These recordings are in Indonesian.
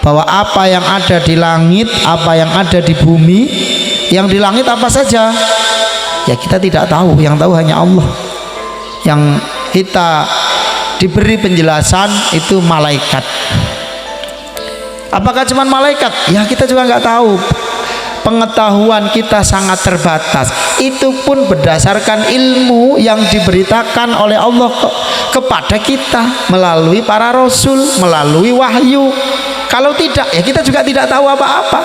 bahwa apa yang ada di langit, apa yang ada di bumi. Yang di langit apa saja ya kita tidak tahu, yang tahu hanya Allah. Yang kita diberi penjelasan itu malaikat. Apakah cuma malaikat? Ya kita juga nggak tahu. Pengetahuan kita sangat terbatas. Itu pun berdasarkan ilmu yang diberitakan oleh Allah kepada kita melalui para rasul, melalui wahyu. Kalau tidak ya kita juga tidak tahu apa-apa.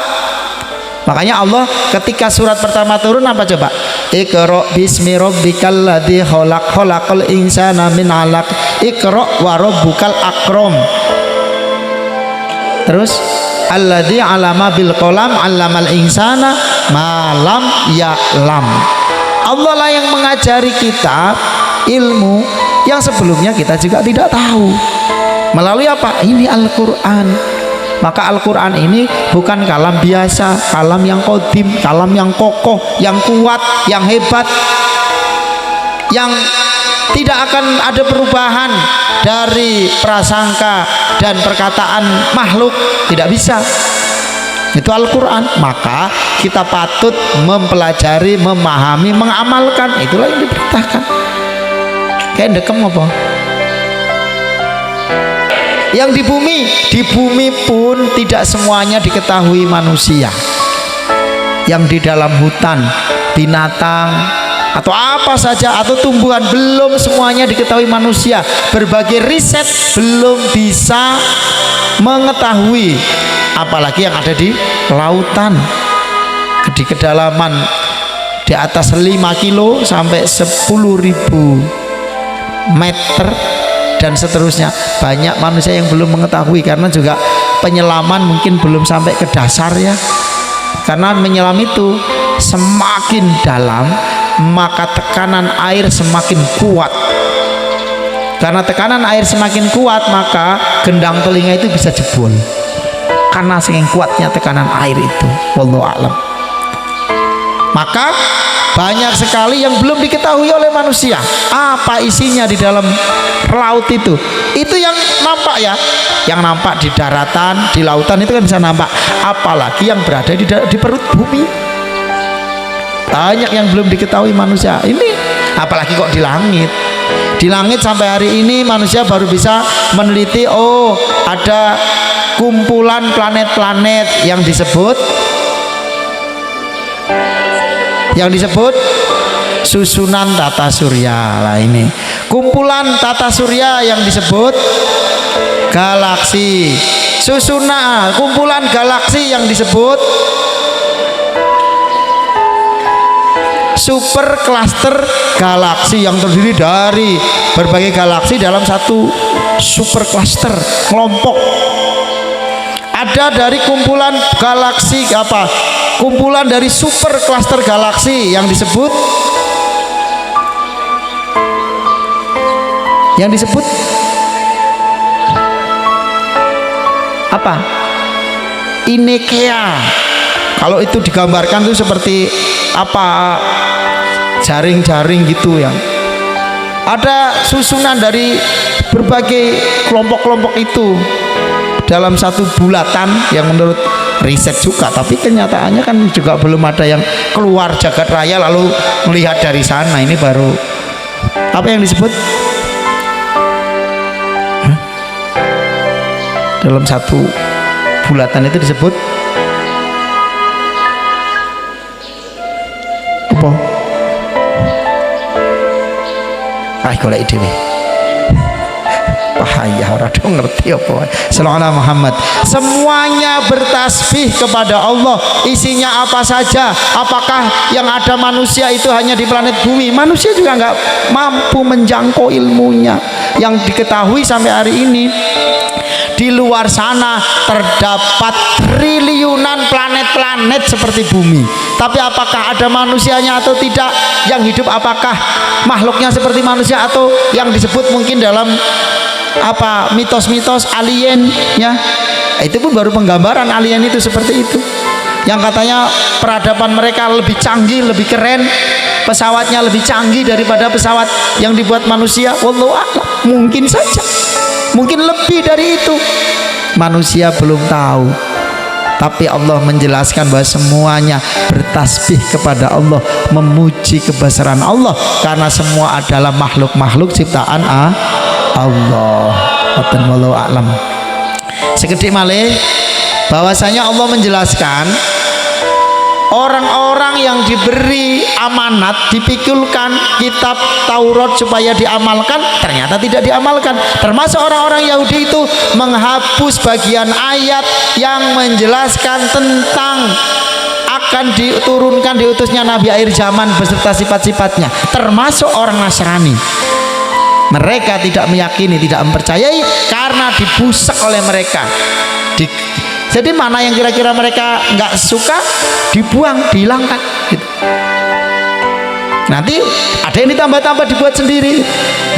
Makanya Allah ketika surat pertama turun apa coba? Iqra bismi rabbikal ladzi khalaq, khalaqal insana min 'alaq, iqra wa rabbukal akram. Terus alladzi 'allama bil qalam 'allamal insana ma lam ya'lam. Allah lah yang mengajari kita ilmu yang sebelumnya kita juga tidak tahu. Melalui apa? Ini Al-Qur'an. Maka Al-Quran ini bukan kalam biasa, kalam yang qadim, kalam yang kokoh, yang kuat, yang hebat, yang tidak akan ada perubahan dari prasangka dan perkataan makhluk, tidak bisa. Itu Al-Quran. Maka kita patut mempelajari, memahami, mengamalkan. Itulah yang diperintahkan. Kayak dekem apa? Yang di bumi pun tidak semuanya diketahui manusia. Yang di dalam hutan, binatang atau apa saja atau tumbuhan belum semuanya diketahui manusia. Berbagai riset belum bisa mengetahui, apalagi yang ada di lautan, di kedalaman di atas 5 kilo sampai 10.000 meter dan seterusnya. Banyak manusia yang belum mengetahui karena juga penyelaman mungkin belum sampai ke dasar ya. Karena menyelam itu semakin dalam maka tekanan air semakin kuat. Karena tekanan air semakin kuat maka gendang telinga itu bisa jebol. Karena saking kuatnya tekanan air itu. Wallahu a'lam. Maka banyak sekali yang belum diketahui oleh manusia. Apa isinya di dalam laut itu? Itu yang nampak ya. Yang nampak di daratan, di lautan itu kan bisa nampak. Apalagi yang berada di perut bumi. Banyak yang belum diketahui manusia. Ini apalagi kok di langit. Di langit sampai hari ini manusia baru bisa meneliti, oh ada kumpulan planet-planet yang disebut susunan tata surya. Lah ini kumpulan tata surya yang disebut galaksi. Susunan kumpulan galaksi yang disebut super cluster galaksi, yang terdiri dari berbagai galaksi dalam satu super cluster kelompok. Ada dari kumpulan galaksi apa? Kumpulan dari super cluster galaksi yang disebut apa? Inekea. Kalau itu digambarkan itu seperti apa? Jaring-jaring gitu ya. Ada susunan dari berbagai kelompok-kelompok itu dalam satu bulatan yang menurut riset juga, tapi kenyataannya kan juga belum ada yang keluar jagat raya lalu melihat dari sana. Ini baru apa yang disebut dalam satu bulatan itu disebut apa? Golek dhewe. Bahaya orang tuh ngerti apa. Sallallahu Muhammad. Semuanya bertasbih kepada Allah. Isinya apa saja. Apakah yang ada manusia itu hanya di planet bumi? Manusia juga nggak mampu menjangkau ilmunya. Yang diketahui sampai hari ini, di luar sana terdapat triliunan planet-planet seperti bumi. Tapi apakah ada manusianya atau tidak? Yang hidup apakah makhluknya seperti manusia atau yang disebut mungkin dalam apa mitos-mitos alien ya? Itu pun baru penggambaran alien itu seperti itu. Yang katanya peradaban mereka lebih canggih, lebih keren, pesawatnya lebih canggih daripada pesawat yang dibuat manusia. Wallahu a'lam. Mungkin saja, mungkin lebih dari itu. manusia belum tahu. Tapi Allah menjelaskan bahwa semuanya bertasbih kepada Allah, memuji kebesaran Allah, karena semua adalah makhluk-makhluk ciptaan Allah. Wallahu a'lam. Sekedhik malih bahwasanya Allah menjelaskan orang-orang yang diberi amanat, dipikulkan kitab Taurat supaya diamalkan, ternyata tidak diamalkan. Termasuk orang-orang Yahudi itu menghapus bagian ayat yang menjelaskan tentang akan diturunkan diutusnya Nabi akhir zaman beserta sifat-sifatnya. Termasuk orang Nasrani, mereka tidak meyakini, tidak mempercayai karena dibusak oleh mereka. Jadi mana yang kira-kira mereka nggak suka, dibuang, dihilangkan gitu. Nanti ada yang ditambah-tambah, dibuat sendiri.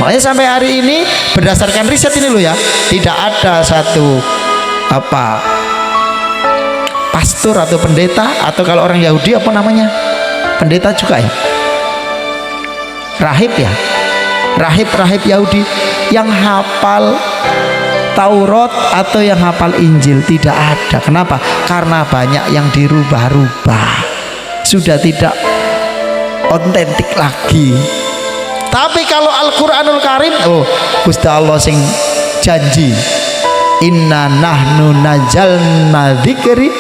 Makanya sampai hari ini berdasarkan riset ini loh ya, tidak ada satu pastor atau pendeta, atau kalau orang Yahudi apa namanya, pendeta juga ya, rahib ya, rahib Yahudi yang hafal Taurat atau yang hafal Injil. Tidak ada. Kenapa? Karena banyak yang dirubah-rubah, sudah tidak otentik lagi. Tapi kalau Al-Quranul Karim, Gusti Allah sing janji, inna nahnu najalna dzikri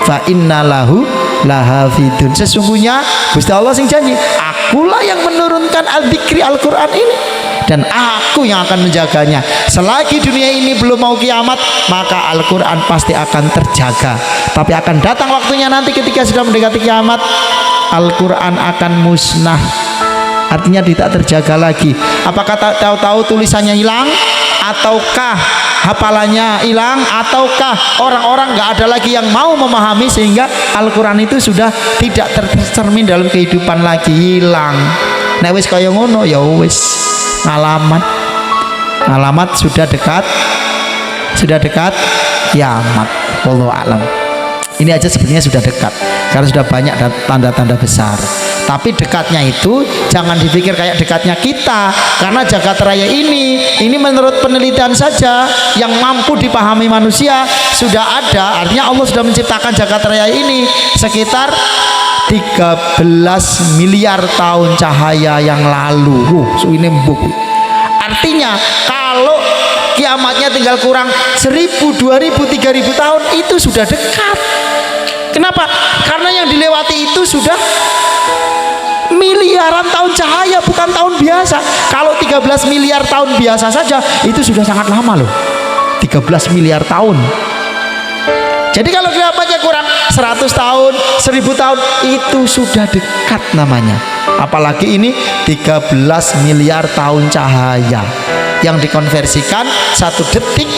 fa inna lahu lahafidun. Sesungguhnya Gusti Allah sing janji, akulah yang menurunkan al-dzikri, Al-Quran ini, dan aku yang akan menjaganya. Selagi dunia ini belum mau kiamat, maka Al-Quran pasti akan terjaga. Tapi akan datang waktunya nanti ketika sudah mendekati kiamat, Al-Quran akan musnah, artinya tidak terjaga lagi. Apakah tahu-tahu tulisannya hilang, ataukah hafalannya hilang, ataukah orang-orang nggak ada lagi yang mau memahami sehingga Al-Quran itu sudah tidak tercermin dalam kehidupan lagi, hilang. Nek wis kaya ngono ya wis, alamat sudah dekat kiamat. Wallahu a'lam. Ini aja sebenarnya sudah dekat karena sudah banyak tanda-tanda besar. Tapi dekatnya itu jangan dipikir kayak dekatnya kita, karena jagat raya ini menurut penelitian saja yang mampu dipahami manusia sudah ada. Artinya Allah sudah menciptakan jagat raya ini sekitar 13 miliar tahun cahaya yang lalu. Ini mbuk. Artinya kalau kiamatnya tinggal kurang 1000, 2000, 3000 tahun, itu sudah dekat. Kenapa? Karena yang dilewati itu sudah miliaran tahun cahaya, bukan tahun biasa. Kalau 13 miliar tahun biasa saja itu sudah sangat lama loh, 13 miliar tahun. Jadi kalau kiamatnya kurang 100 tahun, 1000 tahun, itu sudah dekat namanya. Apalagi ini 13 miliar tahun cahaya yang dikonversikan 1 detik.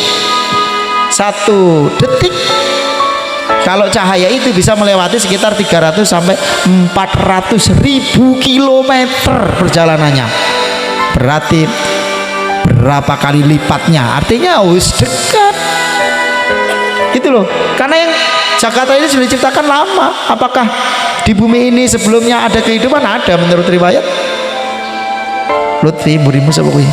Kalau cahaya itu bisa melewati sekitar 300 sampai 400 ribu kilometer perjalanannya. Berarti berapa kali lipatnya? Artinya wis dekat. Gitu loh. Karena yang Jakarta ini sudah diciptakan lama. Apakah di bumi ini sebelumnya ada kehidupan? Ada menurut riwayat. Lutfi, murimu sapa kuwi?